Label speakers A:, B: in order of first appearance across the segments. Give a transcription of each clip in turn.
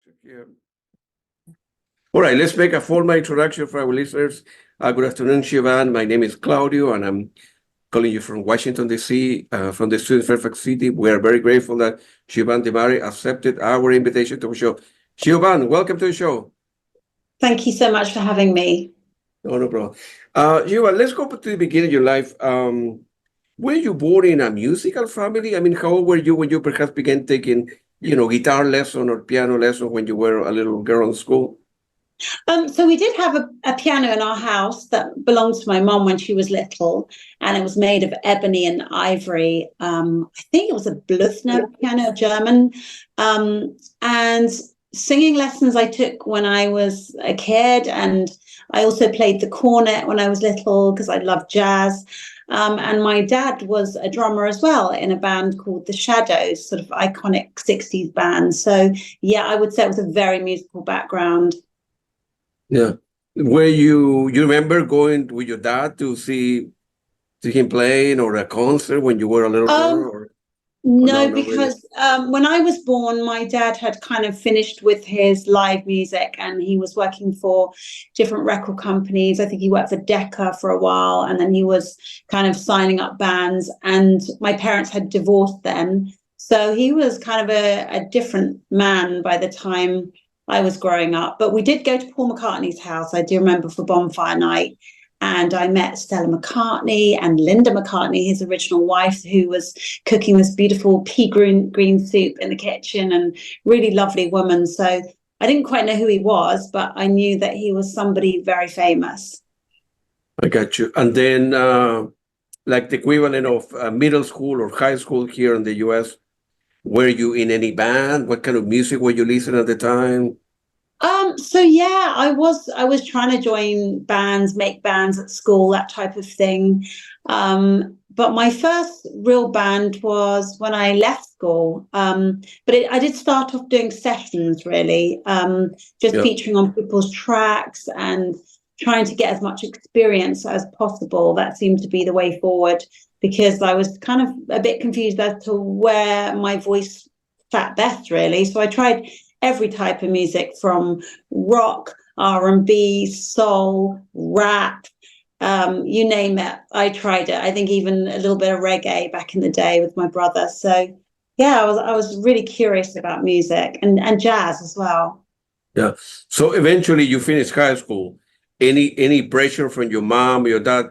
A: Yeah. All right, let's make a formal introduction for our listeners. Good afternoon, Siobhan. My name is Claudio, and I'm calling you from Washington, D.C., from the student Fairfax City. We are very grateful that Siobhan de Maré accepted our invitation to the show. Siobhan, welcome to the show.
B: Thank you so much for having me.
A: No problem. Siobhan, let's go to the beginning of your life. Were you born in a musical family? I mean, how old were you when you perhaps began taking, guitar lesson or piano lesson when you were a little girl in school?
B: So we did have a piano in our house that belonged to my mum when she was little, and it was made of ebony and ivory. I think it was a Bluthner piano, German. And singing lessons I took when I was a kid, and I also played the cornet when I was little because I loved jazz. And my dad was a drummer as well in a band called The Shadows, sort of iconic 60s band. So yeah, I would say it was a very musical background.
A: Yeah. Were you remember going with your dad to see him playing or a concert when you were a little girl? Or no,
B: No,
A: not really.
B: because when I was born, my dad had kind of finished with his live music and he was working for different record companies. I think he worked for Decca for a while, and then he was kind of signing up bands, and my parents had divorced then. So he was kind of a different man by the time I was growing up. But we did go to Paul McCartney's house, I do remember, for bonfire night. And I met Stella McCartney and Linda McCartney, his original wife, who was cooking this beautiful pea green soup in the kitchen, and really lovely woman. So I didn't quite know who he was, but I knew that he was somebody very famous.
A: I got you. And then, like the equivalent of middle school or high school here in the U.S., were you in any band? What kind of music were you listening at the time?
B: So yeah, I was trying to join bands, make bands at school, that type of thing. But my first real band was when I left school. But I did start off doing sessions, really, just featuring on people's tracks and trying to get as much experience as possible. That seemed to be the way forward, because I was kind of a bit confused as to where my voice sat best, really. So I tried every type of music, from rock, R&B, soul, rap, you name it. I tried it. I think even a little bit of reggae back in the day with my brother. So yeah, I was really curious about music and jazz as well.
A: Yeah. So eventually you finished high school. Any pressure from your mom, your dad,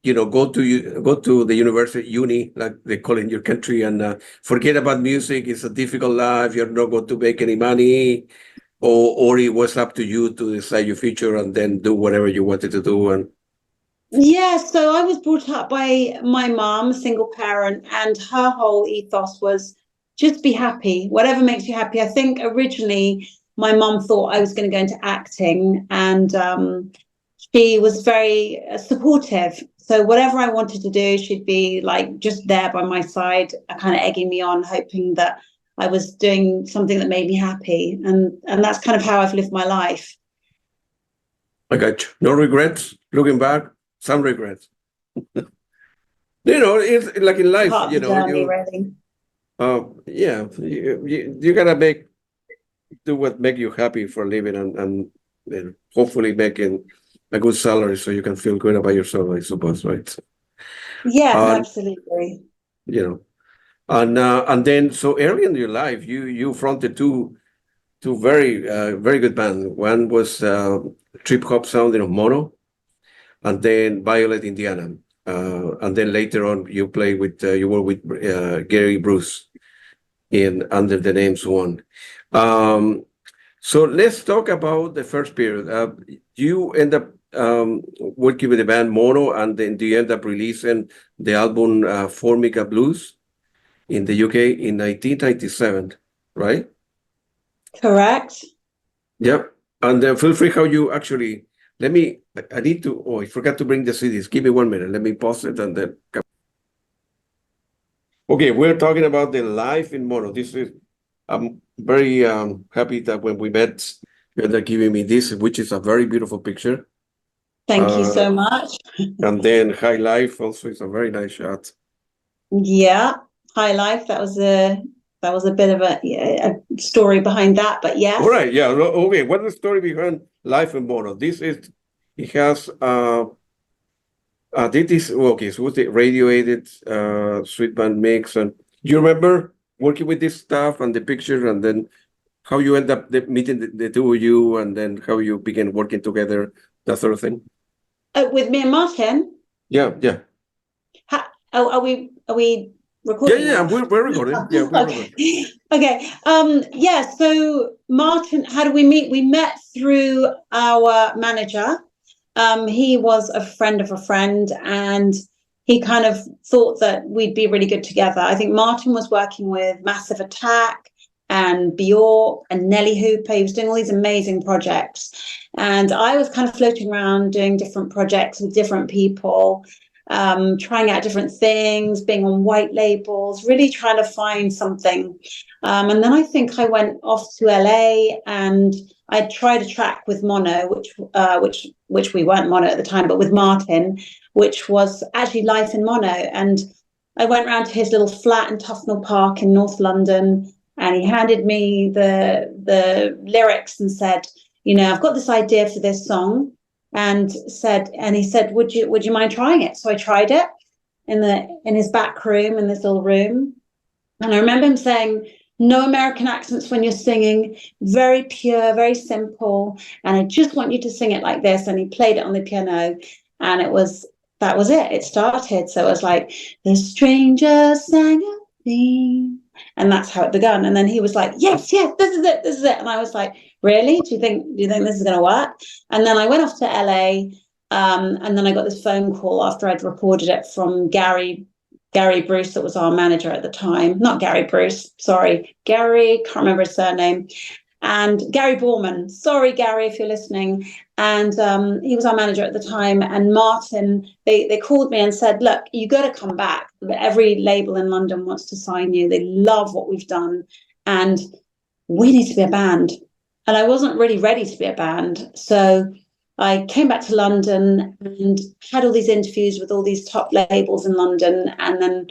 A: go to the university, uni, like they call it in your country, and forget about music. It's a difficult life. You're not going to make any money, or it was up to you to decide your future and then do whatever you wanted to do. And
B: yeah, so I was brought up by my mom, single parent, and her whole ethos was just be happy, whatever makes you happy. I think originally my mom thought I was going to go into acting, and she was very supportive. So whatever I wanted to do, she'd be like just there by my side, kind of egging me on, hoping that I was doing something that made me happy. And that's kind of how I've lived my life.
A: I got you. No regrets. Looking back, some regrets. It's like in life,
B: Part of the journey, really.
A: yeah, you gotta do what make you happy for a living, and hopefully making a good salary so you can feel good about yourself, I suppose, right?
B: Yeah,
A: Um,
B: absolutely.
A: you know, and then so early in your life, you fronted two very good bands. One was trip hop sounding of Mono, and then Violet Indiana, and then later on you were with Gary Bruce in under the name Swoone. Um, so let's talk about the first period. You end up working with the band Mono, and then do you end up releasing the album Formica Blues in the UK in 1997, right?
B: Correct.
A: Yep. And feel free how you actually. I need to. Oh, I forgot to bring the CDs. Give me 1 minute. Let me pause it and then. Okay, we're talking about the life in Mono. I'm very happy that when we met, you ended up giving me this, which is a very beautiful picture.
B: Thank you so much.
A: And then High Life also is a very nice shot.
B: Yeah, High Life. That that was a bit of a story behind that. But yes.
A: All right, yeah. Okay, what's the story behind Life in Mono? It has this is okay. So what's the radiated sweet band mix, and you remember working with this stuff and the picture, and then how you end up meeting the two of you, and then how you began working together, that sort of thing.
B: With me and Martin.
A: Yeah, yeah.
B: Are we recording?
A: Yeah, we're recording. Yeah, we're recording.
B: Okay. Yeah. So Martin, how did we meet? We met through our manager. He was a friend of a friend, and he kind of thought that we'd be really good together. I think Martin was working with Massive Attack and Bjork and Nelly Hooper. He was doing all these amazing projects, and I was kind of floating around doing different projects with different people, trying out different things, being on white labels, really trying to find something. And then I think I went off to LA, and I tried a track with Mono, which we weren't Mono at the time, but with Martin, which was actually Life in Mono. And I went round to his little flat in Tufnell Park in North London, and he handed me the lyrics and said, I've got this idea for this song, and he said, would you mind trying it? So I tried it in his back room, in this little room. And I remember him saying, no American accents when you're singing, very pure, very simple. And I just want you to sing it like this. And he played it on the piano, and that was it. It started. So it was like, the stranger sang a theme. And that's how it began. And then he was like, yes, this is it. And I was like, really? Do you think this is going to work? And then I went off to LA, and then I got this phone call after I'd recorded it from Gary Bruce, that was our manager at the time. Not Gary Bruce, sorry. Gary, can't remember his surname. And Gary Borman. Sorry, Gary, if you're listening. And he was our manager at the time. And Martin, they called me and said, look, you got to come back. Every label in London wants to sign you. They love what we've done. And we need to be a band. And I wasn't really ready to be a band. So I came back to London and had all these interviews with all these top labels in London. And then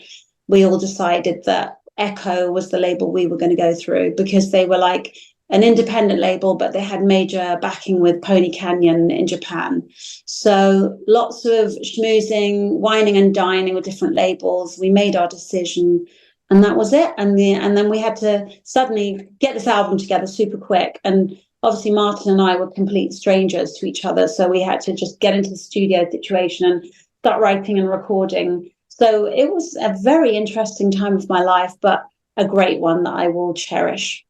B: we all decided that Echo was the label we were going to go through, because they were like an independent label, but they had major backing with Pony Canyon in Japan. So lots of schmoozing, whining and dining with different labels. We made our decision, and that was it. And then we had to suddenly get this album together super quick. And obviously Martin and I were complete strangers to each other. So we had to just get into the studio situation and start writing and recording. So it was a very interesting time of my life, but a great one that I will cherish.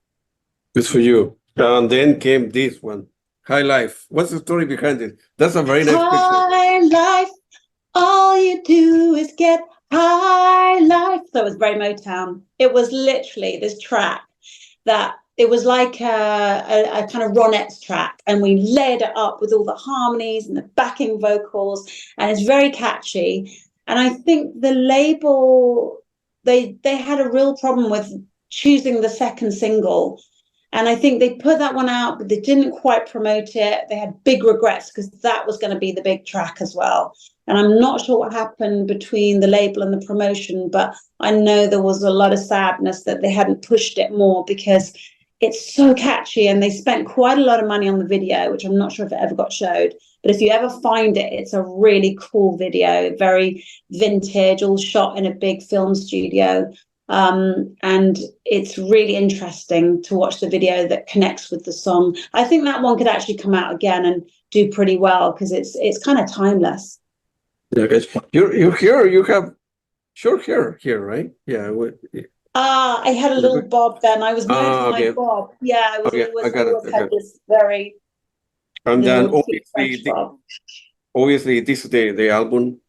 A: Good for you. And then came this one, High Life. What's the story behind it? That's a very nice picture.
B: High life, all you do is get high life. So it was very Motown. It was literally this track that it was like a kind of Ronettes track, and we layered it up with all the harmonies and the backing vocals, and it's very catchy. And I think the label, they had a real problem with choosing the second single. And I think they put that one out, but they didn't quite promote it. They had big regrets because that was going to be the big track as well. And I'm not sure what happened between the label and the promotion, but I know there was a lot of sadness that they hadn't pushed it more, because it's so catchy, and they spent quite a lot of money on the video, which I'm not sure if it ever got showed. But if you ever find it, it's a really cool video, very vintage, all shot in a big film studio. And it's really interesting to watch the video that connects with the song. I think that one could actually come out again and do pretty well, because it's kind of timeless.
A: Yeah, guys, you're here. You have short hair here, right? Yeah.
B: I had a little bob then. I was known for my bob. Yeah,
A: I always
B: had this very.
A: And then obviously this is the album,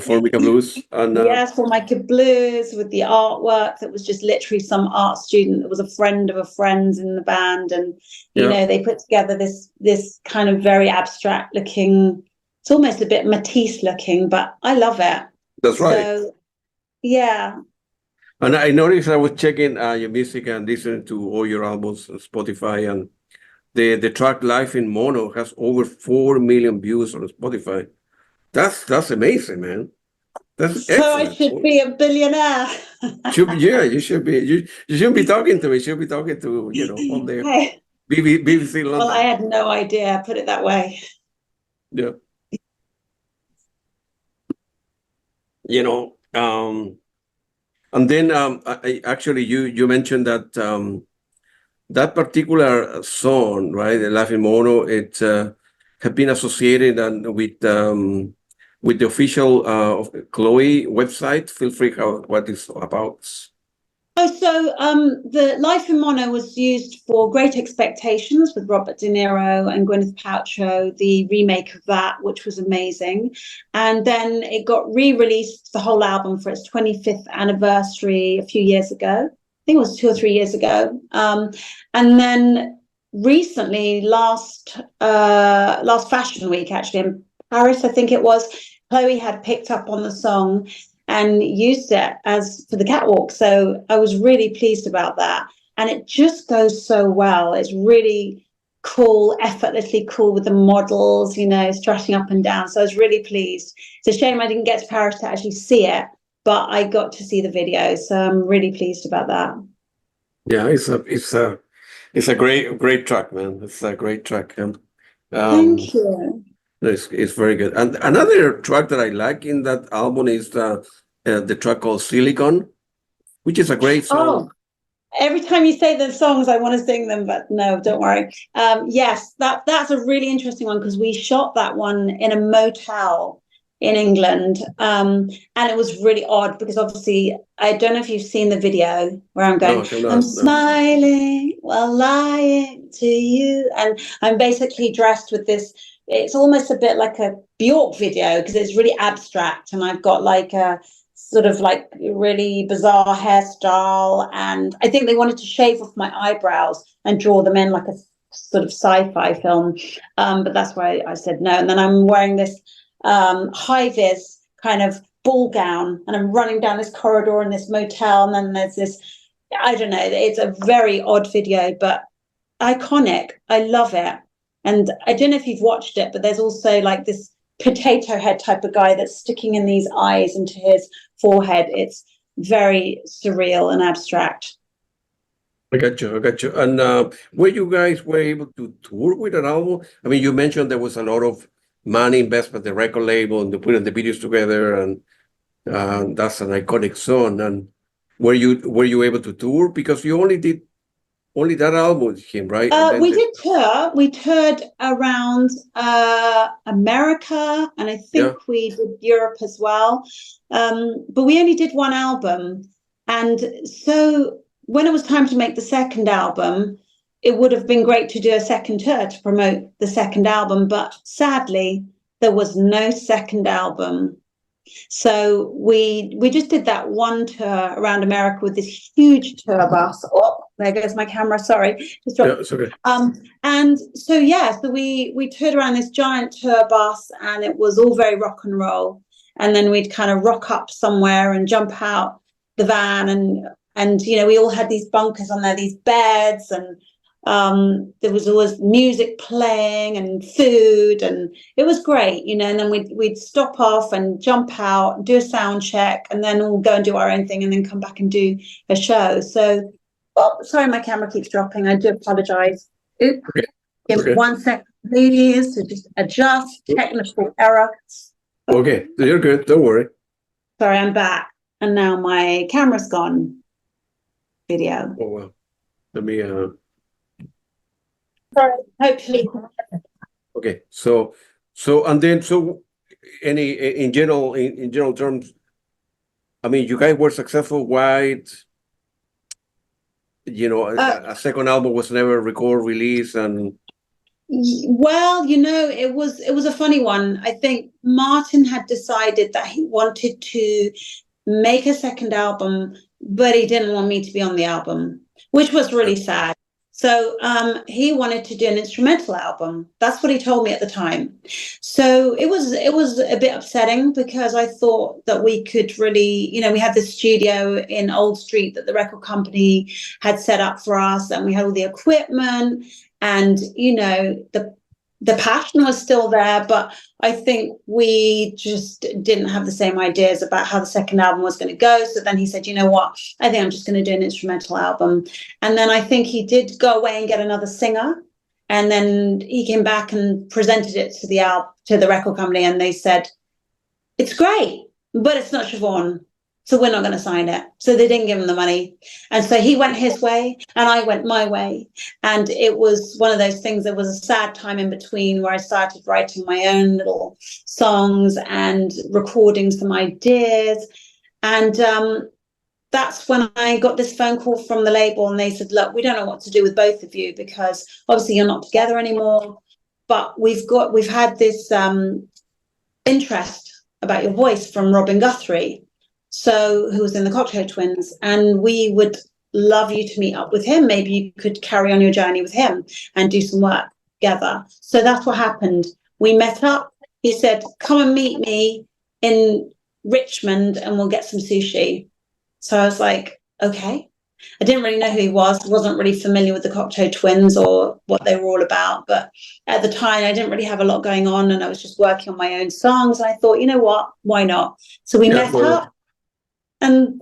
A: Formica Blues. And
B: yes, Formica Blues, with the artwork that was just literally some art student that was a friend of a friend's in the band, and they put together this kind of very abstract looking. It's almost a bit Matisse looking, but I love it.
A: That's right. So,
B: yeah.
A: And I noticed, I was checking your music and listening to all your albums on Spotify, and the track Life in Mono has over 4 million views on Spotify. That's amazing, man. That's
B: So I
A: excellent.
B: should be a billionaire.
A: Yeah, you should be. You shouldn't be talking to me. You should be talking to, on the
B: Hey,
A: BBC
B: well, I
A: London.
B: had no idea, put it that way.
A: Yeah. You know, and then actually you mentioned that that particular song, right, the Laughing Mono, it had been associated and with the official of Chloe website. Feel free what it's about.
B: Oh, so the Life in Mono was used for Great Expectations with Robert De Niro and Gwyneth Paltrow, the remake of that, which was amazing. And then it got re-released, the whole album, for its 25th anniversary a few years ago. I think it was 2 or 3 years ago. And then recently, last Fashion Week, actually, in Paris, I think it was, Chloe had picked up on the song and used it as for the catwalk. So I was really pleased about that. And it just goes so well. It's really cool, effortlessly cool with the models, strutting up and down. So I was really pleased. It's a shame I didn't get to Paris to actually see it, but I got to see the video. So I'm really pleased about that.
A: Yeah, it's a great track, man. It's a great track.
B: Thank you.
A: It's very good. And another track that I like in that album is the track called Silicon, which is a great song.
B: Oh, every time you say the songs, I want to sing them, but no, don't worry. Yes, that's a really interesting one because we shot that one in a motel in England. And it was really odd because obviously, I don't know if you've seen the video where I'm going, I'm smiling while lying to you. And I'm basically dressed with this. It's almost a bit like a Bjork video because it's really abstract. And I've got like a sort of like really bizarre hairstyle. And I think they wanted to shave off my eyebrows and draw them in like a sort of sci-fi film. But that's why I said no. And then I'm wearing this high-vis kind of ball gown and I'm running down this corridor in this motel. And then there's this, I don't know, it's a very odd video, but iconic. I love it. And I don't know if you've watched it, but there's also like this potato head type of guy that's sticking in these eyes into his forehead. It's very surreal and abstract.
A: I got you. And were you guys were able to tour with an album? I mean, you mentioned there was a lot of money investment, the record label, and the putting the videos together, and that's an iconic song. And were you able to tour because you only did that album with him, right?
B: We did tour. We toured around America, and I think we did Europe as well. But we only did one album. And so when it was time to make the second album, it would have been great to do a second tour to promote the second album. But sadly, there was no second album. So we just did that one tour around America with this huge tour bus. Oh, there goes my camera. Sorry, just dropped.
A: Yeah, it's okay.
B: And so so we toured around this giant tour bus, and it was all very rock and roll. And then we'd kind of rock up somewhere and jump out the van, and we all had these bunkers on there, these beds, and there was always music playing and food, and it was great, and then we'd stop off and jump out, do a sound check, and then we'll go and do our own thing and then come back and do a show. So, sorry, my camera keeps dropping. I do apologize. Oops.
A: Okay.
B: Give 1 second, please, to just adjust. Technical error.
A: Okay, you're good. Don't worry.
B: Sorry, I'm back. And now my camera's gone. Video.
A: Oh, well. Let me...
B: Sorry, hopefully.
A: Okay, so any in general terms, I mean, you guys were successful. Why, a second album was never released, and
B: well, it was a funny one. I think Martin had decided that he wanted to make a second album, but he didn't want me to be on the album, which was really sad. So he wanted to do an instrumental album. That's what he told me at the time. So it was a bit upsetting because I thought that we could really, we had the studio in Old Street that the record company had set up for us, and we had all the equipment, and the passion was still there, but I think we just didn't have the same ideas about how the second album was going to go. So then he said, you know what, I think I'm just going to do an instrumental album. And then I think he did go away and get another singer. And then he came back and presented it to the record company, and they said, it's great, but it's not Siobhan, so we're not going to sign it. So they didn't give him the money. And so he went his way and I went my way. And it was one of those things, there was a sad time in between where I started writing my own little songs and recording some ideas. And that's when I got this phone call from the label, and they said, look, we don't know what to do with both of you, because obviously you're not together anymore, but we've had this interest about your voice from Robin Guthrie, who was in the Cocteau Twins, and we would love you to meet up with him. Maybe you could carry on your journey with him and do some work together. So that's what happened. We met up. He said, come and meet me in Richmond and we'll get some sushi. So I was like, okay. I didn't really know who he was. Wasn't really familiar with the Cocteau Twins or what they were all about. But at the time, I didn't really have a lot going on, and I was just working on my own songs. And I thought, you know what? Why not? So we met up and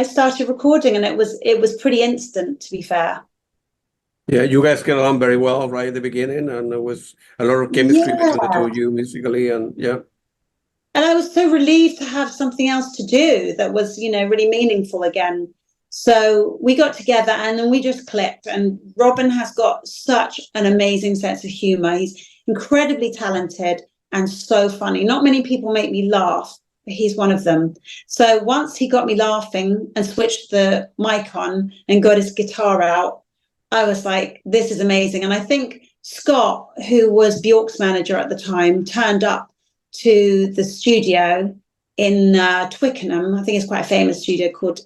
B: started recording, and it was pretty instant, to be fair.
A: Yeah, you guys get along very well right at the beginning, and there was a lot of chemistry between the two of you musically, and yeah.
B: And I was so relieved to have something else to do that was, really meaningful again. So we got together and then we just clicked. And Robin has got such an amazing sense of humor. He's incredibly talented and so funny. Not many people make me laugh, but he's one of them. So once he got me laughing and switched the mic on and got his guitar out, I was like, this is amazing. And I think Scott, who was Bjork's manager at the time, turned up to the studio in Twickenham. I think it's quite a famous studio called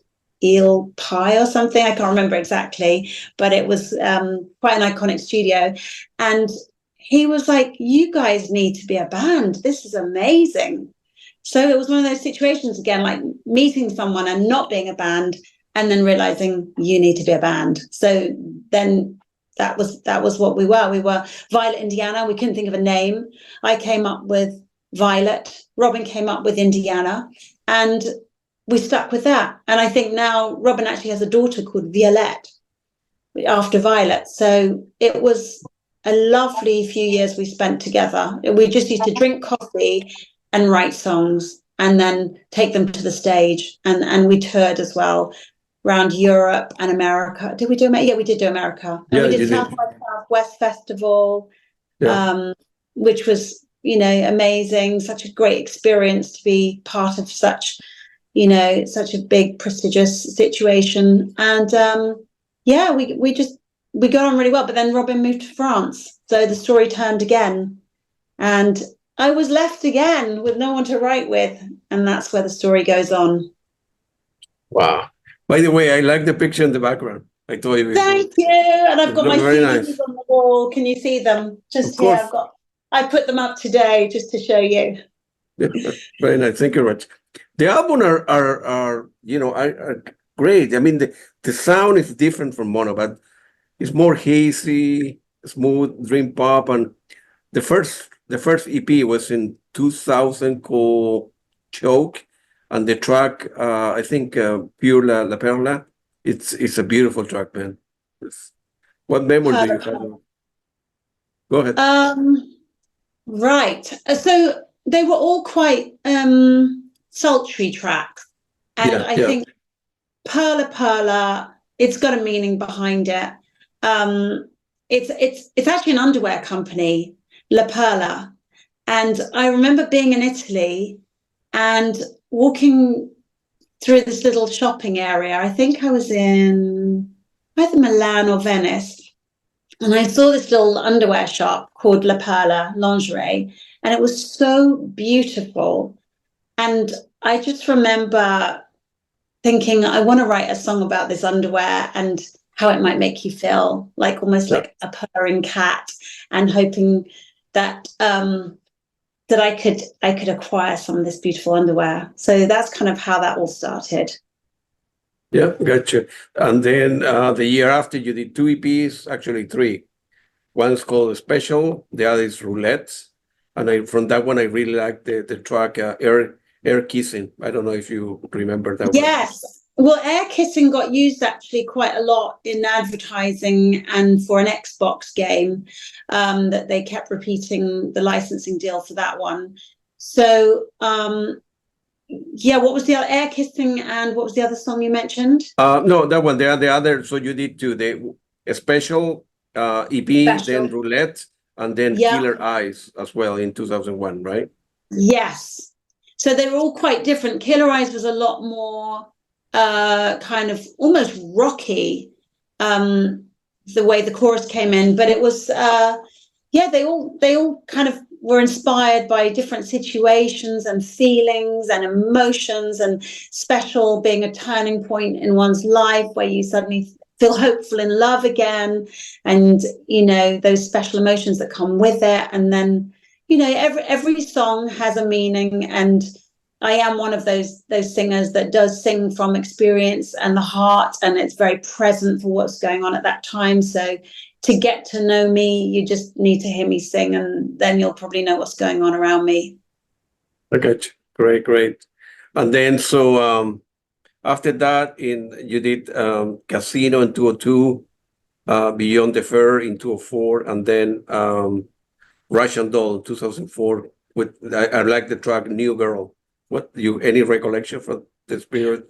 B: Eel Pie or something. I can't remember exactly, but it was quite an iconic studio. And he was like, you guys need to be a band. This is amazing. So it was one of those situations again, like meeting someone and not being a band, and then realizing you need to be a band. So then that was what we were. We were Violet Indiana. We couldn't think of a name. I came up with Violet. Robin came up with Indiana, and we stuck with that. And I think now Robin actually has a daughter called Violette after Violet. So it was a lovely few years we spent together. We just used to drink coffee and write songs and then take them to the stage. And we toured as well around Europe and America. Did we do America? Yeah, we did do America. And we did South by Southwest Festival, which was, amazing. Such a great experience to be part of such a big prestigious situation. And we got on really well. But then Robin moved to France, so the story turned again, and I was left again with no one to write with, and that's where the story goes on.
A: Wow. By the way, I like the picture in the background. I told you.
B: Thank you. And I've got my CDs
A: nice
B: on the wall. Can you see them? Just here. I put them up today just to show you.
A: Very nice. Thank you very much. The album are great. I mean, the sound is different from mono, but it's more hazy, smooth, dream pop. And the first EP was in 2000 called Choke, and the track I think Pure La Perla. It's a beautiful track, man. What memory do you have? Go ahead.
B: Right. So they were all quite sultry tracks, and I think Perla Perla, it's got a meaning behind it. It's actually an underwear company, La Perla, and I remember being in Italy and walking through this little shopping area. I think I was in either Milan or Venice, and I saw this little underwear shop called La Perla Lingerie, and it was so beautiful. And I just remember thinking, I want to write a song about this underwear and how it might make you feel, like almost like a purring cat, and hoping that that I could acquire some of this beautiful underwear. So that's kind of how that all started.
A: Yeah, gotcha. And then the year after, you did 2 EPs, actually 3. One's called Special, the other is Roulette. And from that one, I really like the track Air Kissing. I don't know if you remember that one.
B: Yes. Well, air kissing got used actually quite a lot in advertising and for an Xbox game, that they kept repeating the licensing deal for that one. So, yeah, what was the other air kissing and what was the other song you mentioned?
A: No, that one, the other. So you did two, the Special EP, then
B: Special.
A: Roulette, and then
B: Yeah.
A: Killer Eyes as well in 2001, right?
B: Yes. So they were all quite different. Killer Eyes was a lot more kind of almost rocky, the way the chorus came in, but it was yeah, they all kind of were inspired by different situations and feelings and emotions, and Special being a turning point in one's life where you suddenly feel hopeful in love again, and you know those special emotions that come with it. And then you know every song has a meaning, and I am one of those singers that does sing from experience and the heart, and it's very present for what's going on at that time. So to get to know me, you just need to hear me sing, and then you'll probably know what's going on around me.
A: Okay, great, great. And then after that, you did Casino in 2002, Beyond the Fur in 2004, and then Russian Doll in 2004. I like the track New Girl. Any recollection from this period?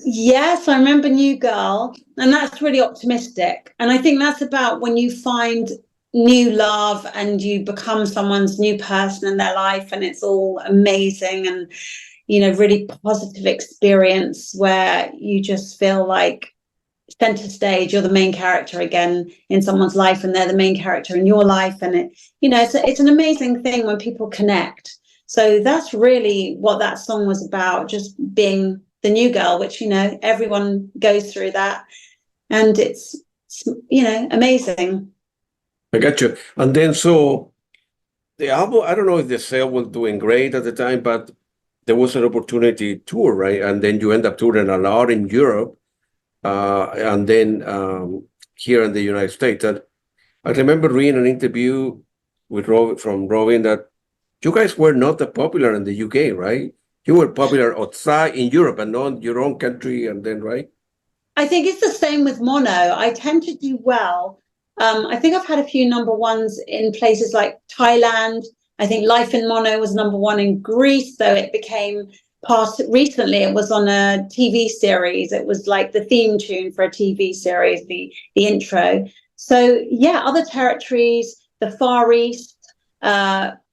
B: Yes, I remember New Girl, and that's really optimistic. And I think that's about when you find new love and you become someone's new person in their life, and it's all amazing and, you know, really positive experience where you just feel like center stage, you're the main character again in someone's life, and they're the main character in your life. And it, you know, it's an amazing thing when people connect. So that's really what that song was about, just being the new girl, which, you know, everyone goes through that. And it's you know, amazing.
A: I got you. And then the album, I don't know if the sale was doing great at the time, but there was an opportunity to tour, right? And then you end up touring a lot in Europe, and then here in the United States. And I remember reading an interview with Robin that you guys were not that popular in the UK, right? You were popular outside in Europe and not your own country, and then, right?
B: I think it's the same with mono. I tend to do well. I think I've had a few number ones in places like Thailand. I think Life in Mono was number one in Greece, though it became recently. It was on a TV series. It was like the theme tune for a TV series, the intro. So yeah, other territories, the Far East.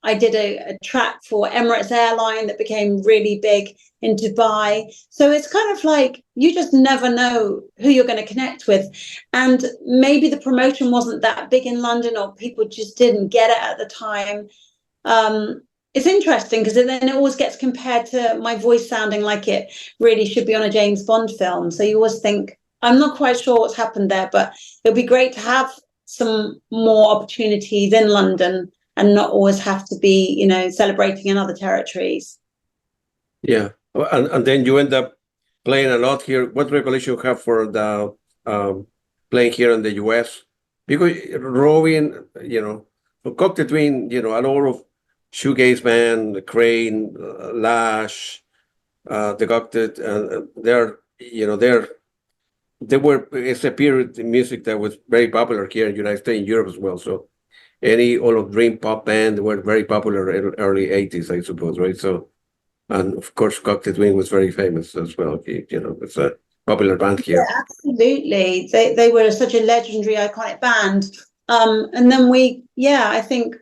B: I did a track for Emirates Airline that became really big in Dubai. So it's kind of like you just never know who you're going to connect with. And maybe the promotion wasn't that big in London, or people just didn't get it at the time. It's interesting because then it always gets compared to my voice sounding like it really should be on a James Bond film. So you always think, I'm not quite sure what's happened there, but it'll be great to have some more opportunities in London and not always have to be, you know, celebrating in other territories.
A: Yeah. And then you end up playing a lot here. What recollection you have for the playing here in the US? Because Robin, you know, Cocteau Twins, you know, a lot of shoegaze band, Crane, Lash, the Cocteau, it's a period in music that was very popular here in the United States and Europe as well. So all of dreampop band were very popular in early 80s, I suppose, right? So, and of course, Cocteau Twins was very famous as well. You know, it's a popular band here.
B: Yeah, absolutely. They were such a legendary, iconic band. And then I think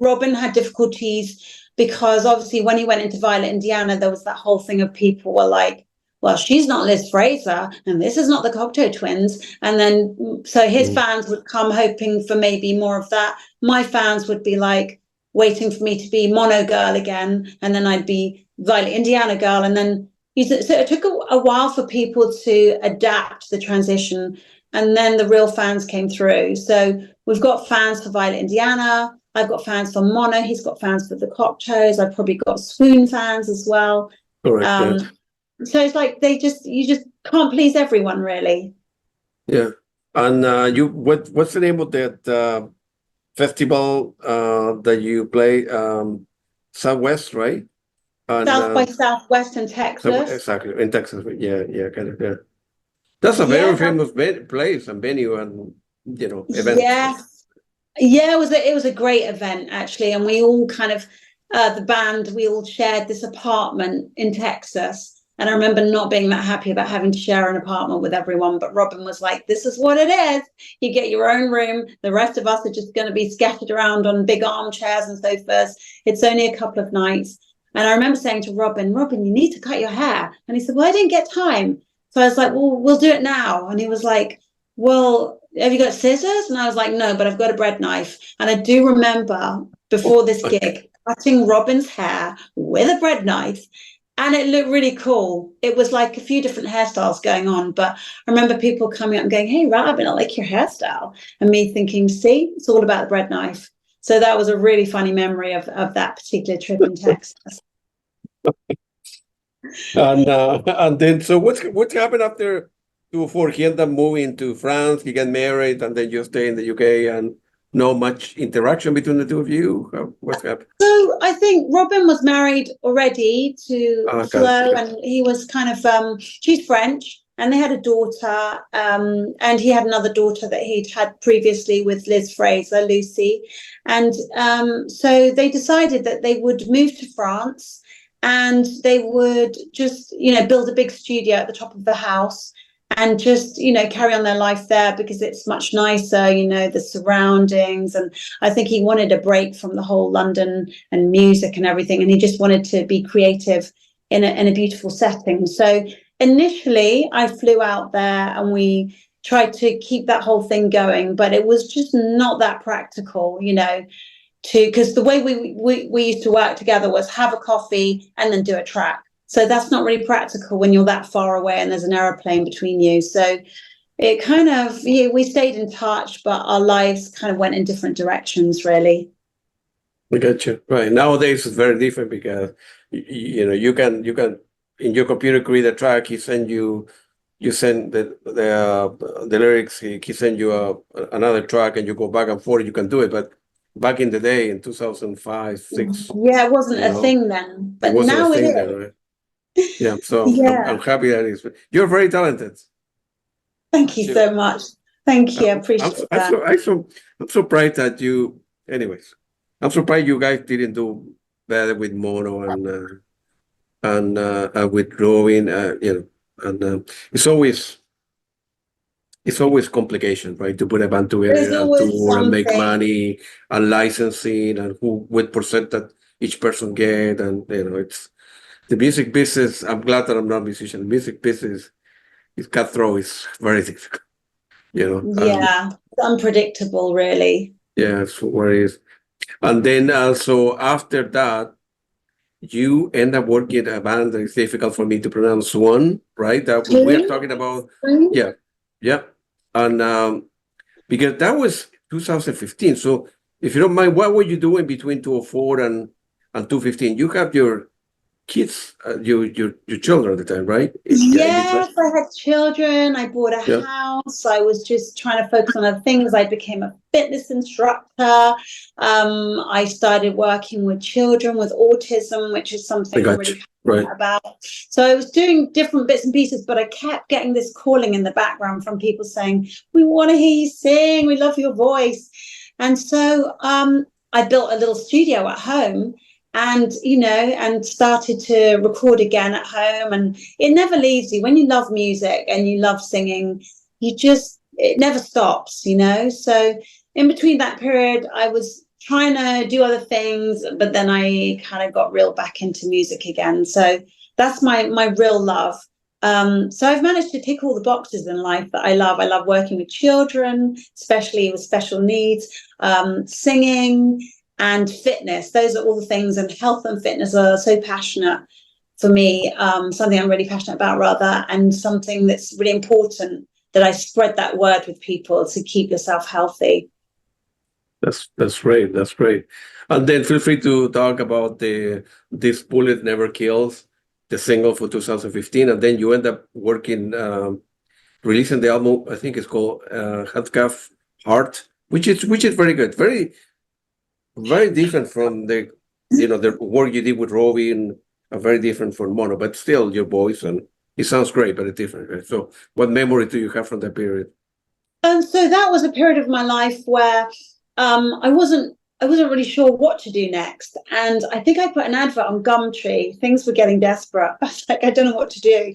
B: Robin had difficulties because obviously when he went into Violet Indiana, there was that whole thing of people were like, well, she's not Liz Fraser, and this is not the Cocteau Twins. And then, so his fans would come hoping for maybe more of that. My fans would be like waiting for me to be Mono Girl again, and then I'd be Violet Indiana Girl. And then, so it took a while for people to adapt the transition. And then the real fans came through. So we've got fans for Violet Indiana. I've got fans for Mono. He's got fans for the Cocteaus. I've probably got Swoone fans as well.
A: Correct.
B: So it's like you just can't please everyone, really.
A: Yeah. And what's the name of that festival that you play, Southwest, right? And
B: South by Southwest in Texas.
A: exactly in Texas. Yeah, yeah, kind of. Yeah, that's a
B: Yeah,
A: very famous place and venue and event. So.
B: yes. Yeah, it was a great event actually, and we all kind of the band we all shared this apartment in Texas. And I remember not being that happy about having to share an apartment with everyone, but Robin was like, "This is what it is. You get your own room. The rest of us are just going to be scattered around on big armchairs and sofas. It's only a couple of nights." And I remember saying to Robin, "Robin, you need to cut your hair." And he said, "Well, I didn't get time." So I was like, "Well, we'll do it now." And he was like, "Well, have you got scissors?" And I was like, "No, but I've got a bread knife." And I do remember before this gig cutting Robin's hair with a bread knife, and it looked really cool. It was like a few different hairstyles going on, but I remember people coming up and going, "Hey, Robin, I like your hairstyle," and me thinking, "See, it's all about the bread knife." So that was a really funny memory of that particular trip in Texas.
A: And then so what's happened after 2004? He ended up moving to France. He got married, and then you stay in the UK, and no much interaction between the two of you. What's happened?
B: So I think Robin was married already to
A: Got it.
B: Flo, and he was kind of she's French, and they had a daughter, and he had another daughter that he'd had previously with Liz Fraser, Lucy, and so they decided that they would move to France, and they would just build a big studio at the top of the house. And just carry on their life there because it's much nicer, the surroundings. And I think he wanted a break from the whole London and music and everything, and he just wanted to be creative in a beautiful setting. So initially, I flew out there, and we tried to keep that whole thing going, but it was just not that practical, because the way we used to work together was have a coffee and then do a track. So that's not really practical when you're that far away and there's an aeroplane between you. So it kind of, we stayed in touch, but our lives kind of went in different directions, really.
A: I got you. Right. Nowadays it's very different because you can in your computer create a track. He send you send the lyrics. He send you another track, and you go back and forth. You can do it, but back in the day in 2005, 6,
B: Yeah, it wasn't a thing then, but
A: it wasn't
B: now
A: a
B: it
A: thing
B: is.
A: then, right? Yeah. So I'm
B: Yeah.
A: happy that it's. You're very talented.
B: Thank you so much. Thank you. I appreciate that.
A: I'm surprised that you. Anyways, I'm surprised you guys didn't do better with Mono and with Robin. And it's always complication, right? To put a band
B: There's
A: together and
B: always
A: tour and make
B: something.
A: money and licensing and what percent that each person get, and it's the music business. I'm glad that I'm not a musician. The music business is cutthroat. It's very difficult, and
B: Yeah, it's unpredictable, really.
A: yeah, it's what it is. And then also after that, you end up working at a band that is difficult for me to pronounce, Swoone, right? That we are
B: Swoone?
A: talking about,
B: Swoone?
A: yeah, yeah. And because that was 2015. So if you don't mind, what were you doing between 2004 and 2015? You have your kids, your children at the time, right? Yeah,
B: Yes, I had children. I bought a
A: yeah,
B: house. I was just trying to focus on other things. I became a fitness instructor. I started working with children with autism, which is
A: I
B: something I'm
A: got you.
B: really
A: Right.
B: passionate about. So I was doing different bits and pieces, but I kept getting this calling in the background from people saying, "We want to hear you sing. We love your voice." And so I built a little studio at home, and and started to record again at home. And it never leaves you when you love music and you love singing. It never stops. So in between that period, I was trying to do other things, but then I kind of got real back into music again. So that's my real love. So I've managed to tick all the boxes in life that I love. I love working with children, especially with special needs, singing, and fitness. Those are all the things, and health and fitness are so passionate for me, something I'm really passionate about, rather, and something that's really important that I spread that word with people to keep yourself healthy.
A: That's great. That's great. And then feel free to talk about This Bullet Never Kills, the single for 2015, and then you end up working, releasing the album. I think it's called Handcuff Heart which is very good, very different from the the work you did with Robin, very different from mono, but still your voice, and it sounds great, but it's different. Right? So, what memory do you have from that period?
B: So that was a period of my life where I wasn't really sure what to do next. And I think I put an advert on Gumtree. Things were getting desperate. I was like, I don't know what to do.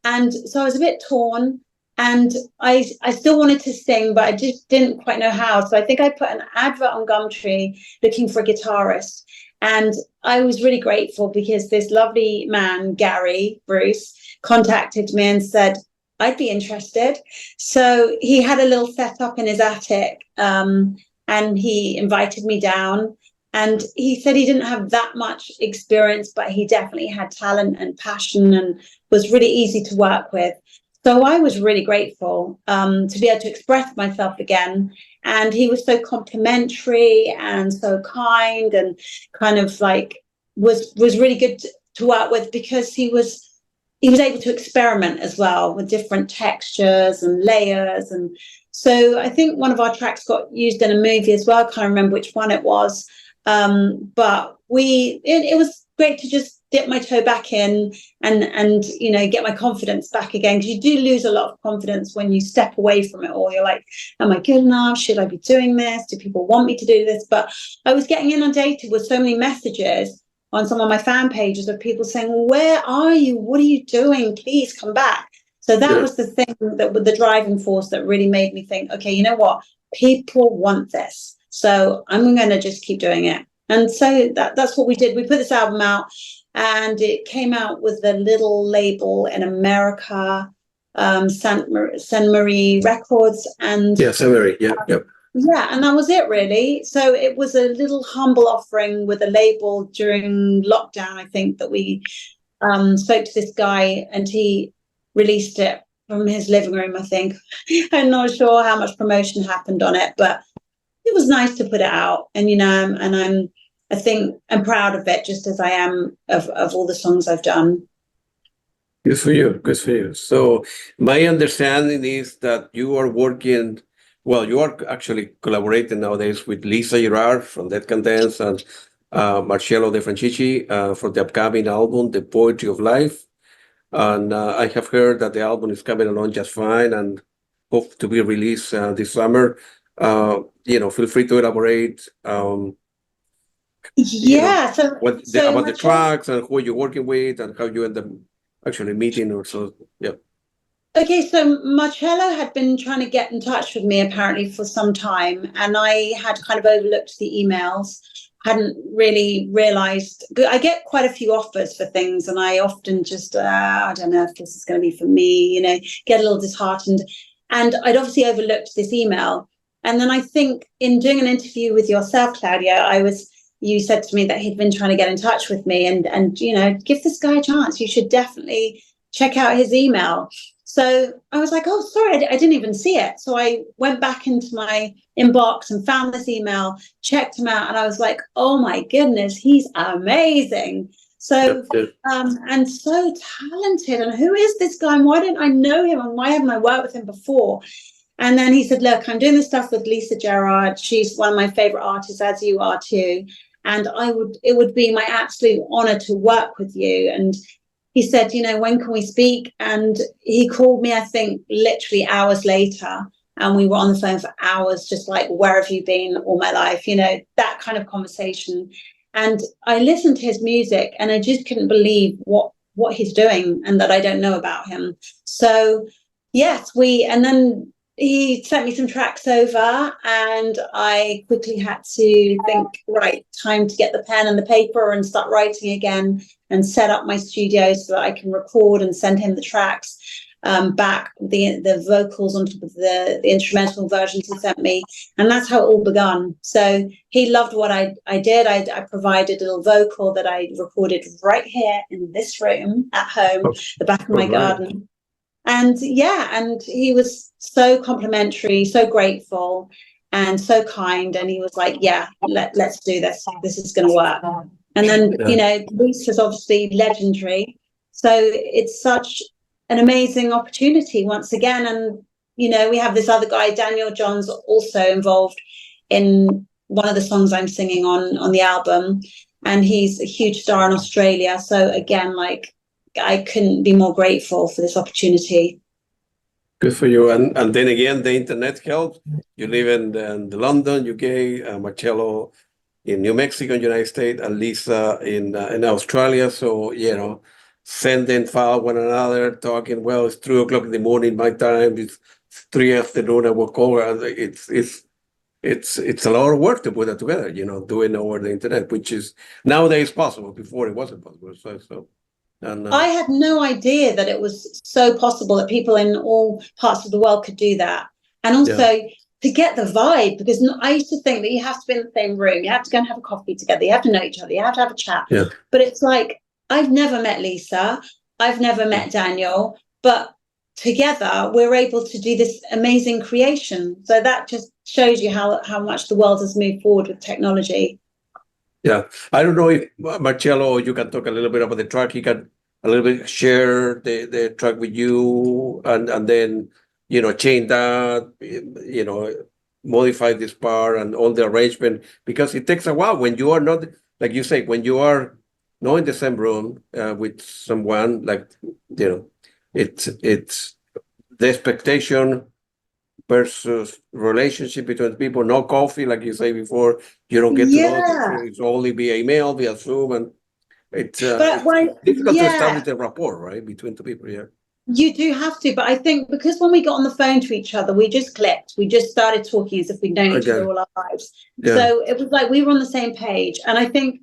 B: And so I was a bit torn. And I still wanted to sing, but I just didn't quite know how. So I think I put an advert on Gumtree looking for a guitarist. And I was really grateful because this lovely man, Gary Bruce, contacted me and said, I'd be interested. So he had a little setup in his attic, and he invited me down. And he said he didn't have that much experience, but he definitely had talent and passion and was really easy to work with. So I was really grateful to be able to express myself again. And he was so complimentary and so kind, and kind of like was really good to work with, because he was able to experiment as well with different textures and layers. And so I think one of our tracks got used in a movie as well. I can't remember which one it was. But it was great to just dip my toe back in and get my confidence back again, because you do lose a lot of confidence when you step away from it all. You're like, am I good enough? Should I be doing this? Do people want me to do this? But I was getting inundated with so many messages on some of my fan pages of people saying, where are you? What are you doing? Please come back. So that was the thing, that with the driving force that really made me think, okay, you know what? People want this. So I'm going to just keep doing it. And so that's what we did. We put this album out, and it came out with a little label in America, Saint Marie Records. And
A: Saint Marie, yep.
B: Yeah, and that was it, really. So it was a little humble offering with a label during lockdown, I think, that we spoke to this guy, and he released it from his living room, I think. I'm not sure how much promotion happened on it, but it was nice to put it out. And, and I think I'm proud of it, just as I am of all the songs I've done.
A: Good for you. Good for you. So my understanding is that you are working, well, you are actually collaborating nowadays with Lisa Gerrard from Dead Can Dance and Marcello De Franchici for the upcoming album, The Poetry of Life. And I have heard that the album is coming along just fine and hope to be released this summer. Feel free to elaborate.
B: So
A: about the tracks and who you're working with and how you end up actually meeting or so. Yeah.
B: Okay, so Marcello had been trying to get in touch with me apparently for some time, and I had kind of overlooked the emails, hadn't really realized. I get quite a few offers for things, and I often just, I don't know if this is going to be for me, get a little disheartened. And I'd obviously overlooked this email. And then I think in doing an interview with yourself, Claudia, you said to me that he'd been trying to get in touch with me and give this guy a chance. You should definitely check out his email. So I was like, oh, sorry, I didn't even see it. So I went back into my inbox and found this email, checked him out, and I was like, oh my goodness, he's amazing. So, and so talented. And who is this guy? And why didn't I know him? And why haven't I worked with him before? And then he said, look, I'm doing this stuff with Lisa Gerrard. She's one of my favorite artists, as you are too. And it would be my absolute honor to work with you. And he said, when can we speak? And he called me, I think, literally hours later. And we were on the phone for hours, just like, where have you been all my life? That kind of conversation. And I listened to his music and I just couldn't believe what he's doing and that I don't know about him. So, yes, and then he sent me some tracks over, and I quickly had to think, right, time to get the pen and the paper and start writing again and set up my studio so that I can record and send him the tracks back, the vocals on top of the instrumental versions he sent me. And that's how it all begun. So he loved what I did. I provided a little vocal that I recorded right here in this room at home, the back of my garden. And and he was so complimentary, so grateful, and so kind. And he was like, yeah, let's do this. This is going to work. And then, Lisa's obviously legendary. So it's such an amazing opportunity once again. And we have this other guy, Daniel John's, also involved in one of the songs I'm singing on the album, and he's a huge star in Australia. So again, like, I couldn't be more grateful for this opportunity.
A: Good for you. And then again, the internet helps. You live in London, UK, Marcello in New Mexico, United States, and Lisa in Australia. So, sending file one another, talking, well, it's 3 o'clock in the morning, my time, it's 3 afternoon, I walk over, and it's a lot of work to put that together, doing over the internet, which is nowadays possible. Before it wasn't possible. And
B: I had no idea that it was so possible that people in all parts of the world could do that. And also to get the vibe, because I used to think that you have to be in the same room, you have to go and have a coffee together, you have to know each other, you have to have a chat.
A: Yeah.
B: But it's like, I've never met Lisa, I've never met Daniel, but together we're able to do this amazing creation. So that just shows you how much the world has moved forward with technology.
A: Yeah, I don't know if Marcello, you can talk a little bit about the track. He can a little bit share the track with you, and then change that, modify this part and all the arrangement, because it takes a while when you are not, like you say, when you are not in the same room with someone, like it's the expectation versus relationship between people. No coffee, like you say before. You don't get to know them. It's only via email, via Zoom, and it's difficult to establish the rapport, right, between two people. Yeah,
B: you do have to, but I think because when we got on the phone to each other, we just clicked. We just started talking as if we'd known each other all our lives. Yeah. So it was like we were on the same page, and I think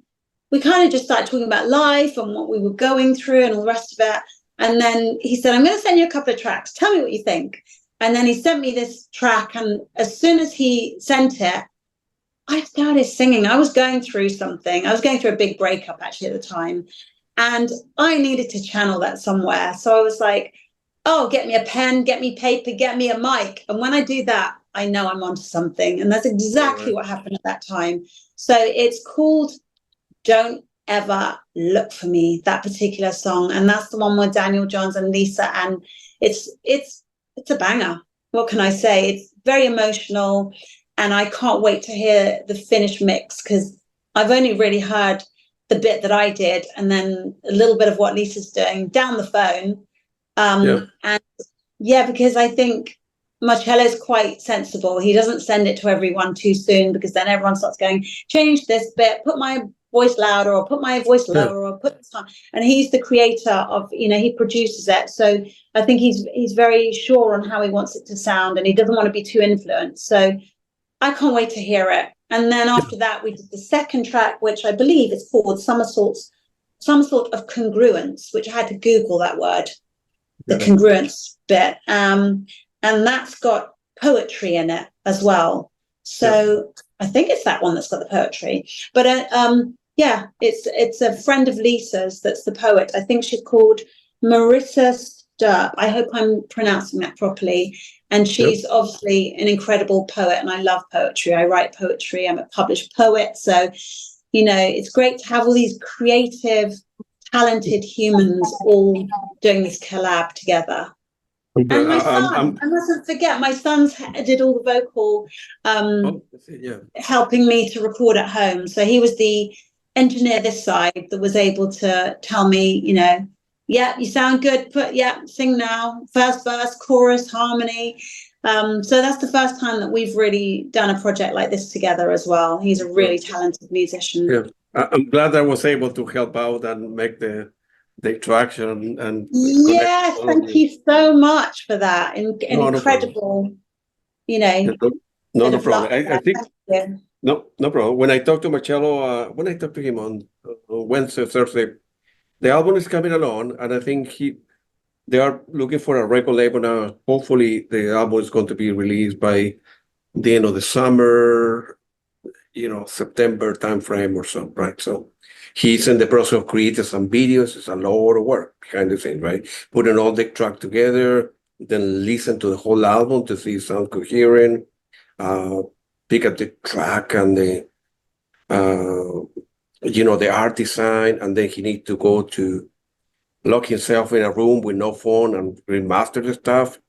B: we kind of just started talking about life and what we were going through and all the rest of it. And then he said, "I'm going to send you a couple of tracks. Tell me what you think." And then he sent me this track, and as soon as he sent it, I started singing. I was going through something. I was going through a big breakup actually at the time, and I needed to channel that somewhere. So I was like, oh, get me a pen, get me paper, get me a mic. And when I do that, I know I'm onto something. And that's exactly what happened at that time. So it's called Don't Ever Look For Me, that particular song. And that's the one with Daniel Johns and Lisa. And it's a banger. What can I say? It's very emotional, and I can't wait to hear the finished mix, because I've only really heard the bit that I did and then a little bit of what Lisa's doing down the phone. And because I think Marcello's quite sensible. He doesn't send it to everyone too soon, because then everyone starts going, change this bit, put my voice louder, or put my voice lower, or put this on. And he's the creator of, he produces it. So I think he's very sure on how he wants it to sound, and he doesn't want to be too influenced. So I can't wait to hear it. And then after that, we did the second track, which I believe is called Some Sort of Congruence, which I had to Google that word, the congruence bit. And that's got poetry in it as well. So I think it's that one that's got the poetry. But it's a friend of Lisa's that's the poet. I think she's called Marissa Sturp. I hope I'm pronouncing that properly. And she's obviously an incredible poet, and I love poetry. I write poetry. I'm a published poet. So, it's great to have all these creative, talented humans all doing this collab together. And my son, I mustn't forget, my son's did all the vocal, helping me to record at home. So he was the engineer this side that was able to tell me, you sound good, sing now, first verse, chorus, harmony. So that's the first time that we've really done a project like this together as well. He's a really talented musician.
A: Yeah, I'm glad I was able to help out and make the traction. And
B: yes, thank you so much for that. Incredible,
A: no problem. I think no problem. When I talked to Marcello, when I talked to him on Wednesday, Thursday, the album is coming along, and I think they are looking for a record label now. Hopefully, the album is going to be released by the end of the summer, September timeframe or so, right? So he's in the process of creating some videos. It's a lot of work behind the scenes, right? Putting all the track together, then listen to the whole album to see it sound coherent, pick up the track and the art design, and then he needs to go to lock himself in a room with no phone and remaster the stuff.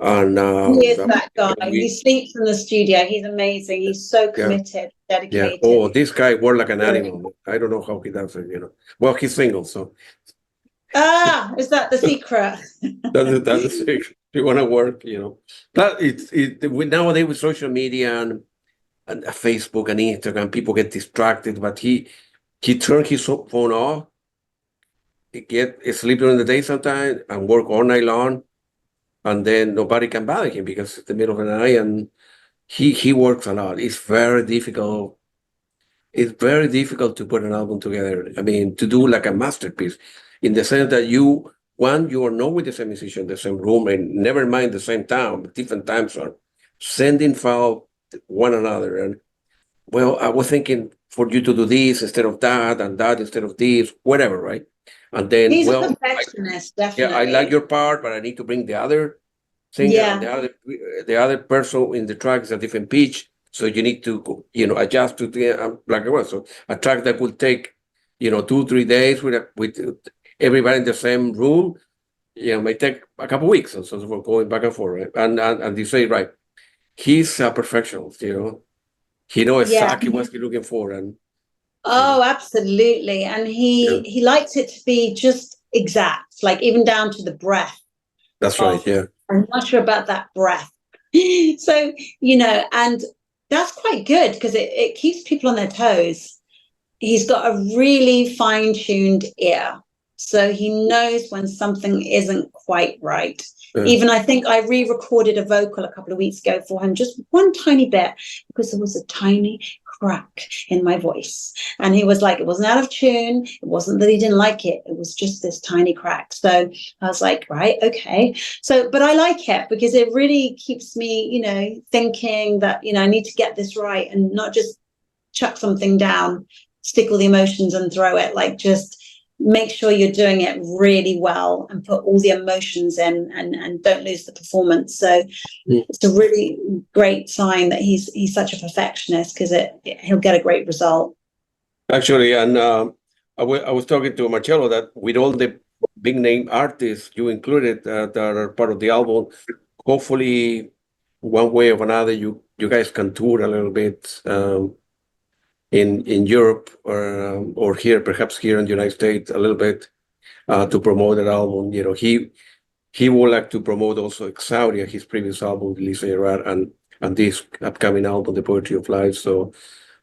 A: And
B: He is that guy. He
A: we,
B: sleeps in the studio. He's amazing. He's so
A: yeah,
B: committed,
A: yeah.
B: dedicated.
A: Oh, this guy worked like an
B: Really.
A: animal. I don't know how he does it, Well, he's single, so
B: Ah, is that the secret?
A: that's it. If you want to work, That nowadays with social media and Facebook and Instagram, people get distracted. But he turned his phone off, he get sleep during the day sometimes, and work all night long, and then nobody can bother him because it's the middle of the night, and he works a lot. It's very difficult. It's very difficult to put an album together. I mean, to do like a masterpiece, in the sense that you are not with the same musician, the same room, and never mind the same town, but different time zone, sending file one another. And well, I was thinking for you to do this instead of that, and that instead of this, whatever, right? And then,
B: He's a
A: well,
B: perfectionist,
A: yeah, I like
B: definitely.
A: your part, but I need to bring the other singer and
B: Yeah.
A: the other person in the track is a different pitch. So you need to, adjust to the black and white. So a track that will take, 2-3 days with everybody in the same room, may take a couple of weeks. And so we're going back and forth, right? And you say, right, he's a perfectionist, he knows
B: Yeah.
A: exactly what he's looking for. And,
B: Oh, absolutely. And
A: yeah,
B: he likes it to be just exact, like even down to the breath
A: that's right.
B: of,
A: Yeah.
B: I'm not sure about that breath. So, and that's quite good because it keeps people on their toes. He's got a really fine-tuned ear. So he knows when something isn't quite right.
A: Yeah.
B: Even I think I re-recorded a vocal a couple of weeks ago for him, just one tiny bit, because there was a tiny crack in my voice. And he was like, it wasn't out of tune. It wasn't that he didn't like it. It was just this tiny crack. So I was like, right, okay. So, but I like it because it really keeps me, thinking that, I need to get this right and not just chuck something down, stick all the emotions and throw it. Like, just make sure you're doing it really well and put all the emotions in, and don't lose the performance. So it's a really great sign that he's such a perfectionist, because he'll get a great result.
A: Actually, and I was talking to Marcello that with all the big name artists you included that are part of the album, hopefully one way or another you guys can tour a little bit in Europe or here, perhaps here in the United States a little bit to promote that album. He would like to promote also Exauria, his previous album, Lisa Gerrard, and this upcoming album, The Poetry of Life. So,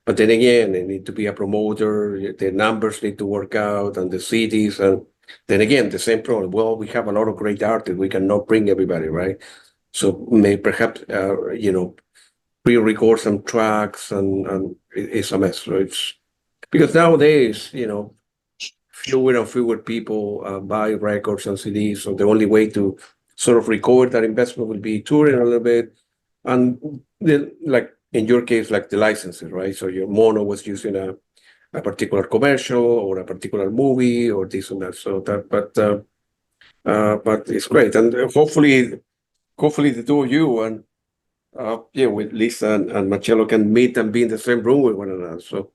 A: but then again, they need to be a promoter. The numbers need to work out, and the cities, and then again, the same problem. Well, we have a lot of great artists. We cannot bring everybody, right? So perhaps pre-record some tracks, and it's a mess. So it's because nowadays, fewer and fewer people buy records and CDs. So the only way to sort of record that investment will be touring a little bit, and like in your case, like the licenses, right? So your mono was using a particular commercial or a particular movie or this and that. So that, but it's great, and hopefully the two of you and with Lisa and Marcello can meet and be in the same room with one another. So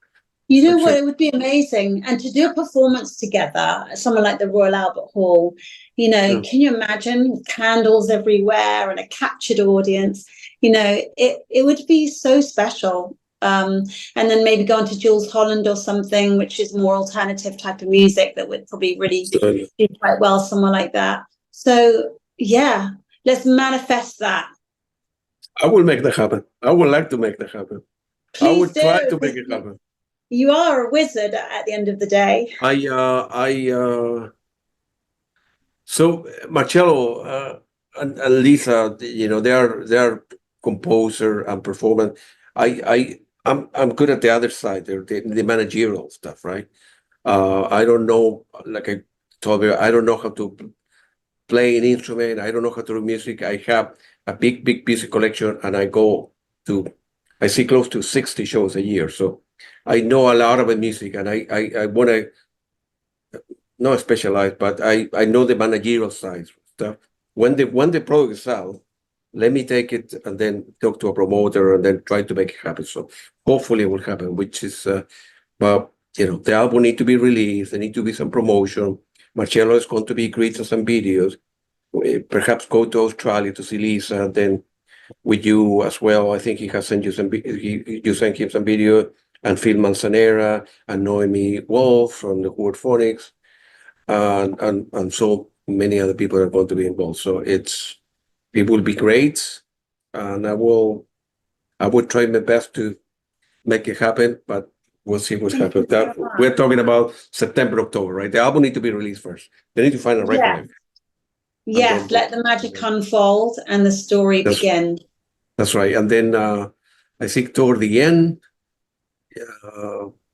B: You know
A: I'm
B: what?
A: sure.
B: It would be amazing. And to do a performance together, somewhere like the Royal Albert Hall,
A: Yeah.
B: can you imagine candles everywhere and a captured audience? It would be so special. And then maybe go on to Jules Holland or something, which is more alternative type of music that would probably really
A: So,
B: do quite well somewhere like that. So, yeah, let's manifest that.
A: I will make that happen. I would like to make that happen. I
B: Please
A: would try
B: do,
A: to make
B: because
A: it happen.
B: you are a wizard at the end of the day.
A: So Marcello and Lisa, they are composer and performer. I'm good at the other side, the managerial stuff, right? I don't know, like I told you, I don't know how to play an instrument. I don't know how to do music. I have a big music collection, and I see close to 60 shows a year. So I know a lot about music, and I want to not specialize, but I know the managerial side stuff. When the product is out, let me take it and then talk to a promoter and then try to make it happen. So hopefully it will happen, which is, but the album need to be released. There need to be some promotion. Marcello is going to be creating some videos. perhaps go to Australia to see Lisa, and then with you as well. I think he has sent you you sent him some video, and Phil Manzanera and Noemi Wolf from the Word Phonics, and so many other people are going to be involved. So it will be great, and I will try my best to make it happen, but we'll see what's happening. We're talking about September, October, right? The album need to be released first. They need to find a record label.
B: Yes, let the magic unfold and the story begin.
A: That's right. And then I think toward the end,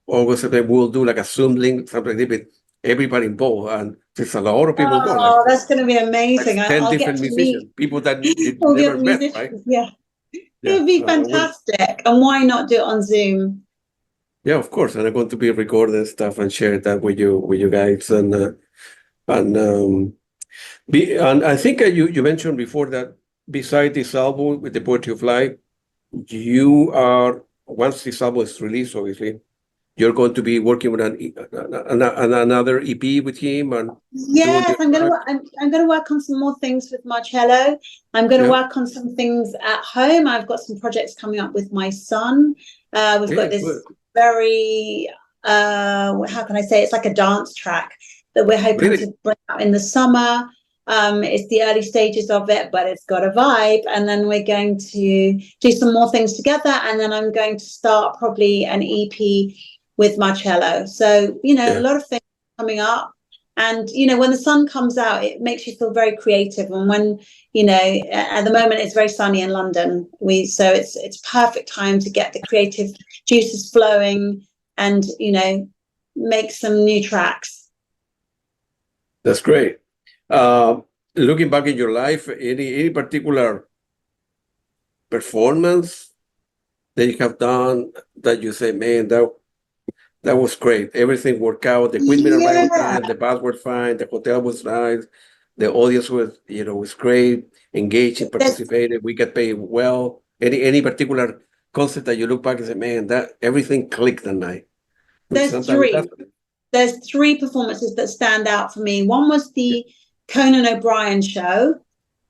A: August, September, we'll do like a Zoom link, something like that, with everybody involved. And there's a lot of people involved.
B: Oh, that's going to be amazing.
A: Like 10
B: I'll
A: different
B: get to
A: musicians,
B: meet
A: people that you
B: all the
A: never
B: other
A: met,
B: musicians.
A: right?
B: It would be fantastic. And why not do it on Zoom?
A: Yeah, of course. And I'm going to be recording stuff and share that with you guys. And I think you mentioned before that beside this album with the Poetry of Life, you are, once this album is released, obviously, you're going to be working with another EP with him. And
B: yes, I'm going to work on some more things with Marcello. I'm going to work on some things at home. I've got some projects coming up with my son. We've got this very how can I say, it's like a dance track that we're hoping to bring out in the summer. It's the early stages of it, but it's got a vibe. And then we're going to do some more things together, and then I'm going to start probably an EP with Marcello. So a lot of things coming up. And when the sun comes out, it makes you feel very creative. And when at the moment it's very sunny in London, so it's perfect time to get the creative juices flowing and make some new tracks.
A: That's great. Looking back in your life, any particular performance that you have done that you say, man, that was great. Everything worked out. The equipment arrived on time. The bus were fine. The hotel was nice. The audience was great. Engaging, participated. We got paid well. Any particular concert that you look back and say, man, that everything clicked that night?
B: There's three performances that stand out for me. One was the Conan O'Brien show,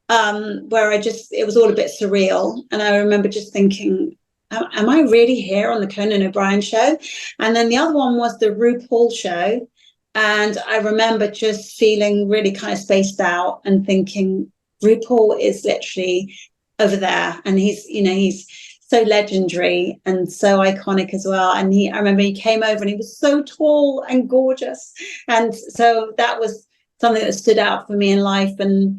B: where it was all a bit surreal. And I remember just thinking, am I really here on the Conan O'Brien show? And then the other one was the RuPaul show. And I remember just feeling really kind of spaced out and thinking, RuPaul is literally over there. And he's so legendary and so iconic as well. And I remember he came over and he was so tall and gorgeous. And so that was something that stood out for me in life. And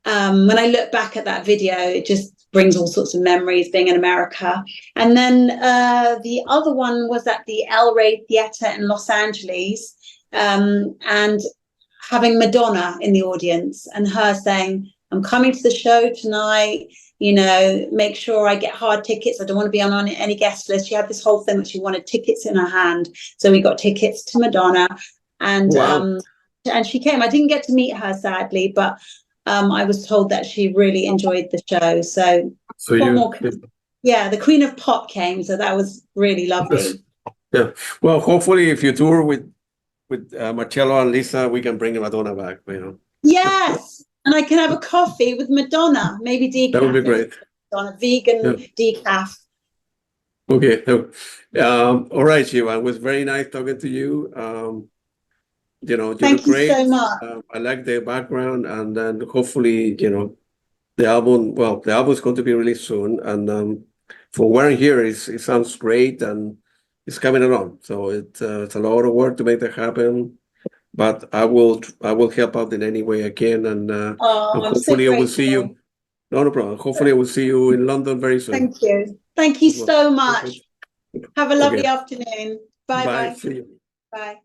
B: when I look back at that video, it just brings all sorts of memories being in America. And then the other one was at the El Rey Theater in Los Angeles, and having Madonna in the audience and her saying, I'm coming to the show tonight, make sure I get hard tickets. I don't want to be on any guest list. She had this whole thing that she wanted tickets in her hand. So we got tickets to Madonna, and and she came. I didn't get to meet her, sadly, but I was told that she really enjoyed the show. So the Queen of Pop came, so that was really lovely.
A: Yeah. Well, hopefully, if you tour with Marcello and Lisa, we can bring Madonna back.
B: Yes, and I can have a coffee with Madonna, maybe decaf.
A: That would be great.
B: On a vegan decaf.
A: Okay. All right, Siobhan. It was very nice talking to you. You
B: Thank you
A: great.
B: So much.
A: I like the background, and then hopefully, the album. Well, the album is going to be released soon, and from what I hear, it sounds great, and it's coming along. So it's a lot of work to make that happen, but I will help out in any way I can, and hopefully I will see you. No problem. Hopefully I will see you in London very soon.
B: Thank you so much. Have a lovely afternoon. Bye.
A: See you.
B: Bye.